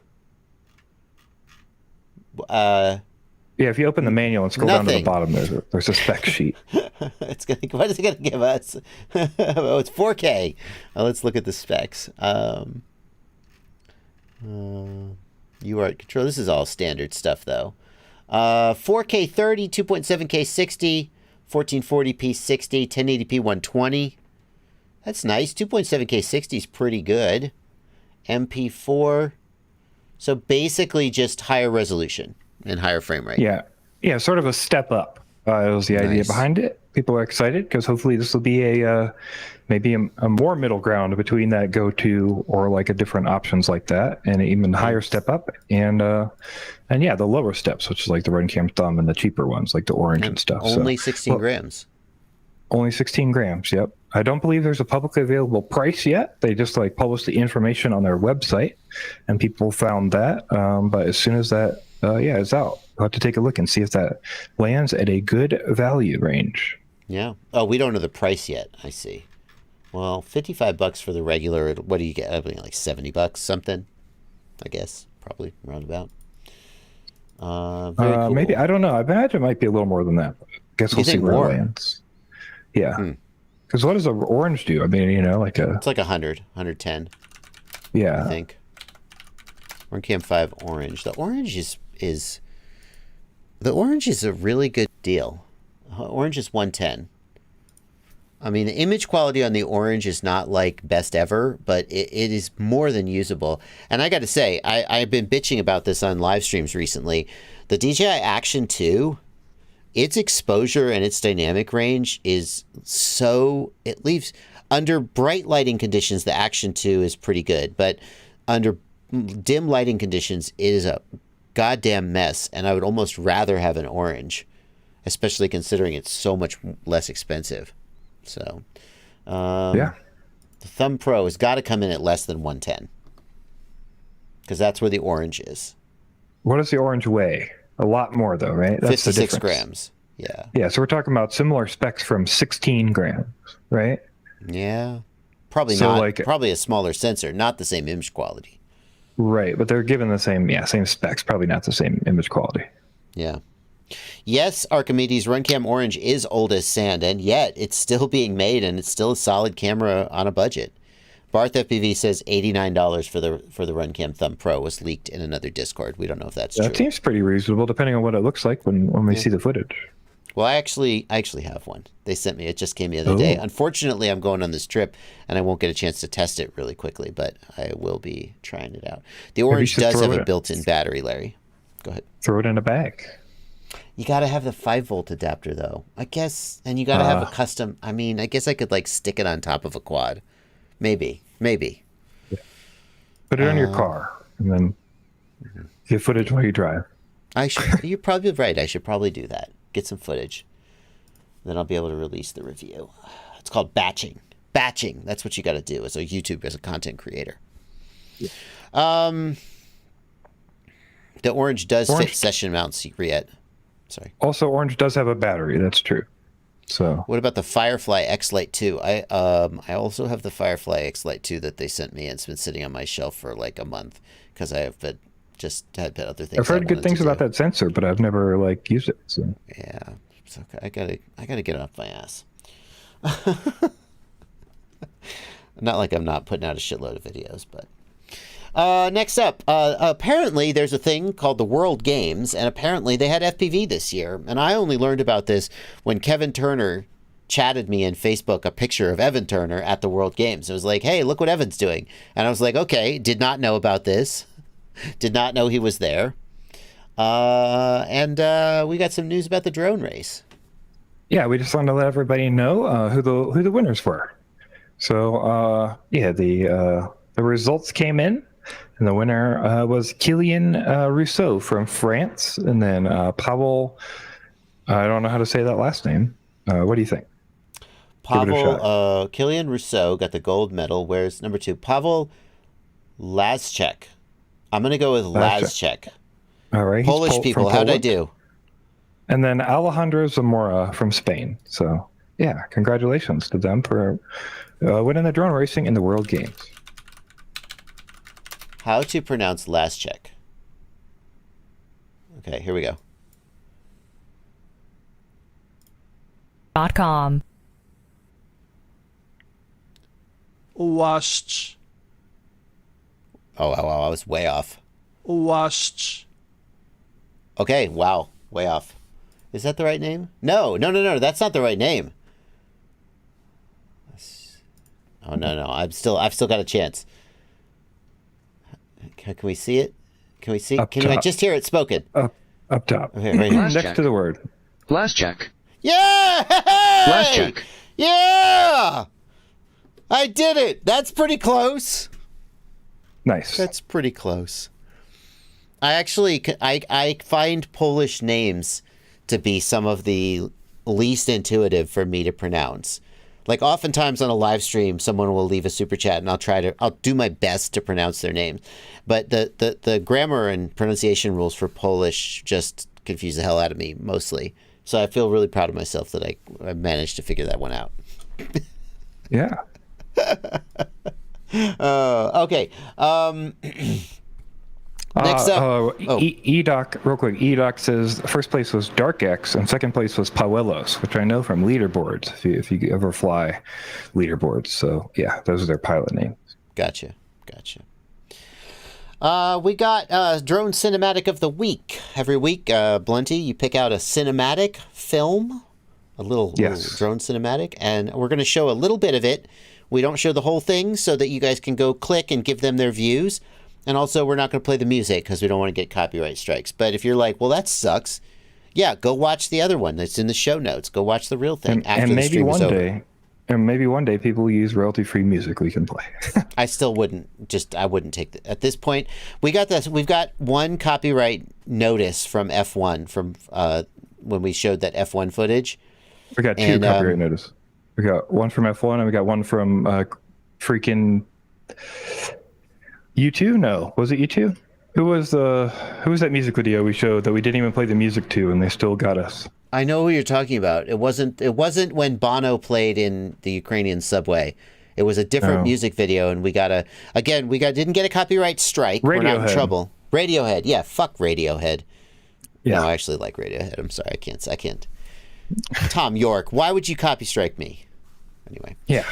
if you open the manual and scroll down to the bottom, there's a spec sheet. What is it going to give us? Oh, it's 4K. Let's look at the specs. UART control. This is all standard stuff, though. 4K 30, 2.7K 60, 1440p 60, 1080p 120. That's nice. 2.7K 60 is pretty good. MP4. So basically just higher resolution and higher frame rate. Yeah, sort of a step up. Was the idea behind it. People are excited because hopefully this will be maybe a more middle ground between that go-to or like a different options like that, and an even higher step up, and the lower steps, which is like the RunCam Thumb, and the cheaper ones like the Orange and stuff. Only 16 grams. Only 16 grams. Yep. I don't believe there's a publicly available price yet. They just published the information on their website, and people found that. But as soon as that is out, we'll have to take a look and see if that lands at a good value range. Yeah. Oh, we don't know the price yet. I see. Well, $55 for the regular. What do you get? I mean, like $70, something. I guess probably roundabout. Very cool. Maybe, I don't know. I imagine it might be a little more than that. I guess we'll see where it lands. Yeah. Because what does an Orange do? I mean, it's like 100, 110. Yeah. I think. RunCam 5 Orange. The Orange is a really good deal. Orange is 110. I mean, the image quality on the Orange is not like best ever, but it is more than usable. And I got to say, I've been bitching about this on live streams recently. The DJI Action 2, its exposure and its dynamic range is it leaves, under bright lighting conditions, the Action 2 is pretty good, but under dim lighting conditions, it is a goddamn mess, and I would almost rather have an Orange, especially considering it's so much less expensive. So, The Thumb Pro has got to come in at less than 110. Because that's where the orange is. What does the orange weigh? A lot more, though, right? That's 56 the grams. Yeah. Yeah, so we're talking about similar specs from 16 grams, right? Yeah. Probably So, not. like- Probably a smaller sensor, not the same image quality. Right, but they're given the same specs, probably not the same image quality. Yeah. Yes, Archimedes, RunCam Orange is old as sand, and yet it's still being made, and it's still a solid camera on a budget. Barth FPV says $89 for the RunCam Thumb Pro was leaked in another Discord. We don't know if that's true. That seems pretty reasonable, depending on what it looks like when we see the footage. Well, I actually have one. They sent me. It just came the other day. Unfortunately, I'm going on this trip, and I won't get a chance to test it really quickly, but I will be trying it out. The Orange does have a built-in battery, Larry. Go ahead. Throw it in a bag. You got to have the 5-volt adapter, though, I guess. And you got to have a custom. I mean, I guess I could, like, stick it on top of a quad. Maybe. Put it on your car, and then get footage while you drive. You're probably right. I should probably do that. Get some footage. Then I'll be able to release the review. It's called batching. Batching. That's what you got to do as a content creator. The Orange does fit session mounts, Riet. Sorry. Also, Orange does have a battery. That's true. So what about the Firefly X Lite 2? I also have the Firefly X Lite 2 that they sent me, and it's been sitting on my shelf for like a month because I have just had other things. I've heard good things about that sensor, but I've never used it. So yeah, it's okay. I gotta get it off my ass. Not like I'm not putting out a shitload of videos, but. Next up, apparently there's a thing called the World Games, and apparently they had FPV this year. And I only learned about this when Kevin Turner chatted me in Facebook a picture of Evan Turner at the World Games. It was like, hey, look what Evan's doing. And I was like, okay, did not know about this. Did not know he was there. And we got some news about the drone race. Yeah, we just wanted to let everybody know who the winners were. So the results came in. And the winner was Killian Rousseau from France. And then Pavel, I don't know how to say that last name. What do you think? Killian Rousseau got the gold medal. Where's number 2? Pavel Lazchek. I'm going to go with Lazchek. All right. Polish people, how'd I do? And then Alejandro Zamora from Spain. So, yeah, congratulations to them for winning the drone racing in the World Games. How to pronounce Lazchek. Okay, here we go. .com. Washed. Oh, I was way off. Washed. Okay, wow, way off. Is that the right name? No, that's not the right name. Oh no, I've still got a chance. Can we see it? Can we see? Can I just hear it spoken? Up top. Okay, right here. Next to the word. Last check. Yeah! Last check. Yeah! I did it. That's pretty close. Nice. That's pretty close. I find Polish names to be some of the least intuitive for me to pronounce. Like oftentimes on a live stream, someone will leave a super chat and I'll do my best to pronounce their name. But the grammar and pronunciation rules for Polish just confuse the hell out of me mostly. So I feel really proud of myself that I managed to figure that one out. Yeah. Okay. Next up. EDOC, real quick. EDOC says first place was Dark X and second place was Pawelos, which I know from leaderboards, if you ever fly leaderboards. So, yeah, those are their pilot names. Gotcha. We got Drone Cinematic of the Week. Every week, Blunty, you pick out a cinematic film, a little drone cinematic, and we're going to show a little bit of it. We don't show the whole thing so that you guys can go click and give them their views. And also, we're not going to play the music because we don't want to get copyright strikes. But if you're like, well, that sucks, yeah, go watch the other one that's in the show notes. Go watch the real thing after the stream is over. And maybe one day people will use royalty-free music we can play. I still wouldn't. I wouldn't take that. At this point, we got this. We've got one copyright notice from F1 from when we showed that F1 footage. We got two copyright notices. We got one from F1 and we got one from freaking U2? No, was it U2? Who was that music video we showed that we didn't even play the music to, and they still got us? I know who you're talking about. It wasn't when Bono played in the Ukrainian subway. It was a different music video, and we didn't get a copyright strike. We're not in trouble. Radiohead. Yeah, fuck Radiohead. Yeah. No, I actually like Radiohead. I'm sorry, I can't. Tom York, why would you copy strike me? Anyway. Yeah.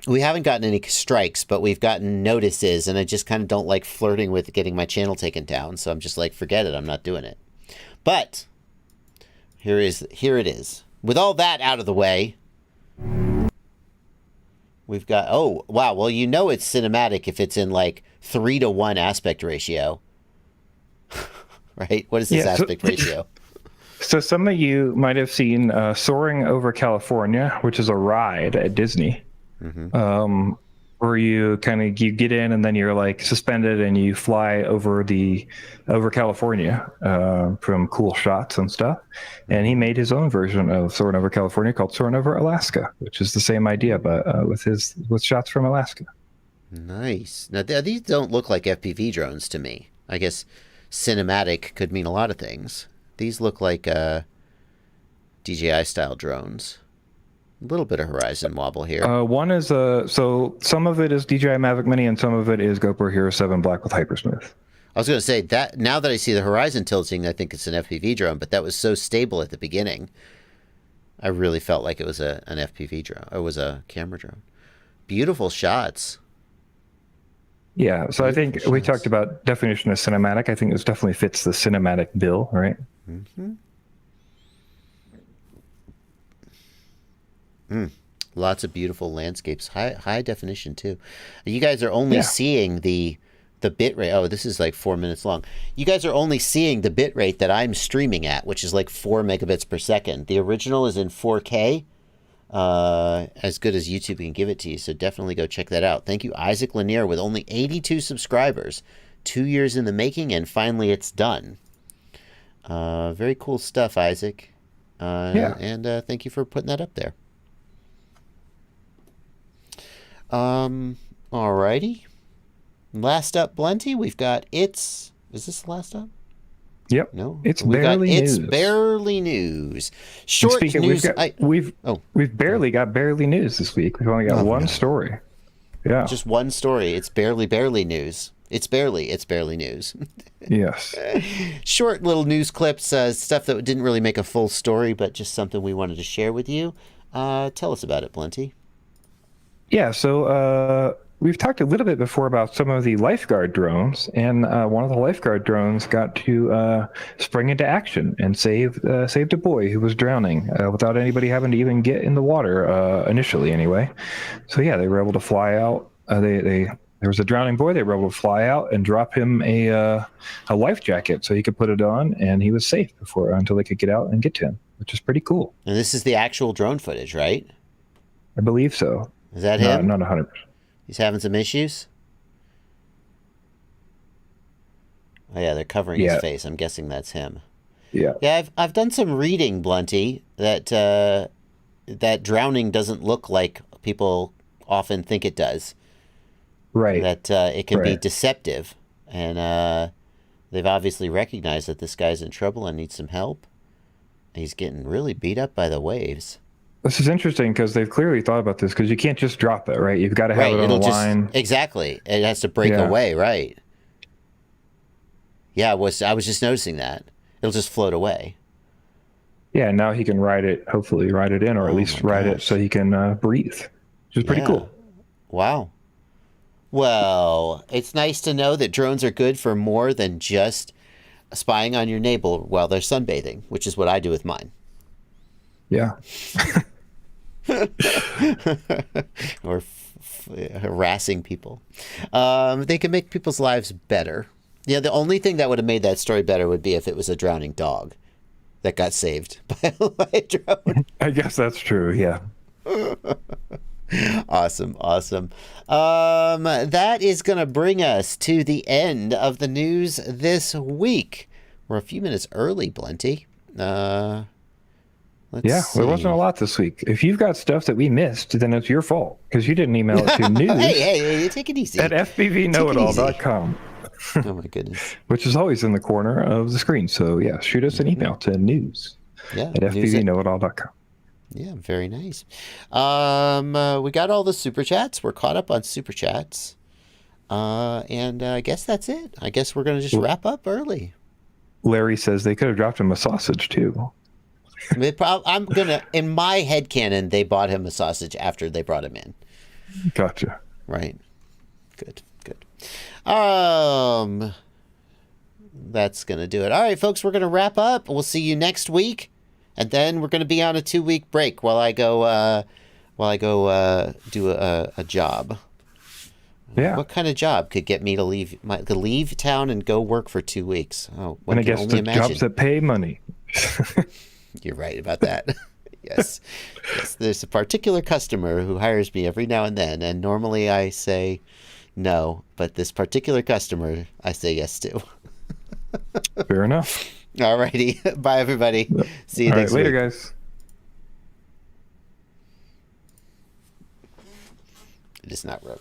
We haven't gotten any strikes, but we've gotten notices, and I just kind of don't like flirting with getting my channel taken down, so I'm just like, forget it, I'm not doing it. But here it is. With all that out of the way, we've got, oh, wow, well, you know it's cinematic if it's in like 3:1 aspect ratio. Right? What is this aspect ratio? So some of you might have seen Soaring over California, which is a ride at Disney. Mm-hmm. Where you get in and then you're like suspended and you fly over California from cool shots and stuff. And he made his own version of Soarin' over California called Soarin' over Alaska, which is the same idea, but with shots from Alaska. Nice. Now these don't look like FPV drones to me. I guess cinematic could mean a lot of things. These look like DJI style drones. A little bit of horizon wobble here. One is so some of it is DJI Mavic Mini and some of it is GoPro Hero 7 Black with Hypersmooth. I was going to say that now that I see the horizon tilting, I think it's an FPV drone, but that was so stable at the beginning. I really felt like it was an FPV drone. It was a camera drone. Beautiful shots. Yeah, so I think we talked about definition of cinematic. I think this definitely fits the cinematic bill, right? Mm-hmm. Lots of beautiful landscapes, high definition too. You guys are only seeing the bit rate. Oh, this is like 4 minutes long. You guys are only seeing the bit rate that I'm streaming at, which is like 4 megabits per second. The original is in 4K, as good as YouTube can give it to you. So definitely go check that out. Thank you, Isaac Lanier, with only 82 subscribers, 2 years in the making, and finally it's done. Very cool stuff, Isaac. And thank you for putting that up there. Alrighty. Last up, Blunty, we've got Is this the last up? Yep. No? It's barely news. It's barely news. Short news. We've barely got barely news this week. We've only got one story. Yeah. Just one story. It's barely news. It's barely news. Yes. Short little news clips, stuff that didn't really make a full story, but just something we wanted to share with you. Tell us about it, Blunty. Yeah, so we've talked a little bit before about some of the Lifeguard drones, and one of the Lifeguard drones got to spring into action and saved a boy who was drowning without anybody having to even get in the water initially, anyway. So yeah, they were able to fly out. There was a drowning boy. They were able to fly out and drop him a life jacket so he could put it on, and he was safe until they could get out and get to him, which is pretty cool. And this is the actual drone footage, right? I believe so. Is that him? Not 100%. He's having some issues? Oh, yeah, they're covering his face. I'm guessing that's him. Yeah. Yeah, I've done some reading, Blunty, that drowning doesn't look like people often think it does. Right. That it can be deceptive. And they've obviously recognized that this guy's in trouble and needs some help. He's getting really beat up by the waves. This is interesting because they've clearly thought about this, because you can't just drop it, right? You've got to have it on the line. Exactly. It has to break away, right? Yeah, I was just noticing that. It'll just float away. Yeah, now he can hopefully ride it in, or at least ride it so he can breathe, which is pretty cool. Wow. Well, it's nice to know that drones are good for more than just spying on your neighbor while they're sunbathing, which is what I do with mine. Yeah. Or harassing people. They can make people's lives better. Yeah, the only thing that would have made that story better would be if it was a drowning dog that got saved by a drone. I guess that's true, yeah. Awesome. That is going to bring us to the end of the news this week. We're a few minutes early, Blunty. Yeah, there wasn't a lot this week. If you've got stuff that we missed, then it's your fault because you didn't email it to news hey, take it easy. at fpvknowitall.com. Oh my goodness. Which is always in the corner of the screen. So yeah, shoot us an email to news at fpvknowitall.com. Yeah, very nice. We got all the super chats. We're caught up on super chats. And I guess that's it. I guess we're going to just wrap up early. Larry says they could have dropped him a sausage too. I'm gonna, in my headcanon, they bought him a sausage after they brought him in. Gotcha. Right. Good. That's gonna do it. All right, folks, we're gonna wrap up. We'll see you next week, and then we're gonna be on a 2-week break while I go do a job. Yeah. What kind of job could get me to leave town and go work for 2 weeks? Oh, and I guess the jobs that pay money. You're right about that. Yes. There's a particular customer who hires me every now and then, and normally I say no, but this particular customer I say yes to. Fair enough. All righty. Bye, everybody. See you next week. Later, guys. It is not rogue.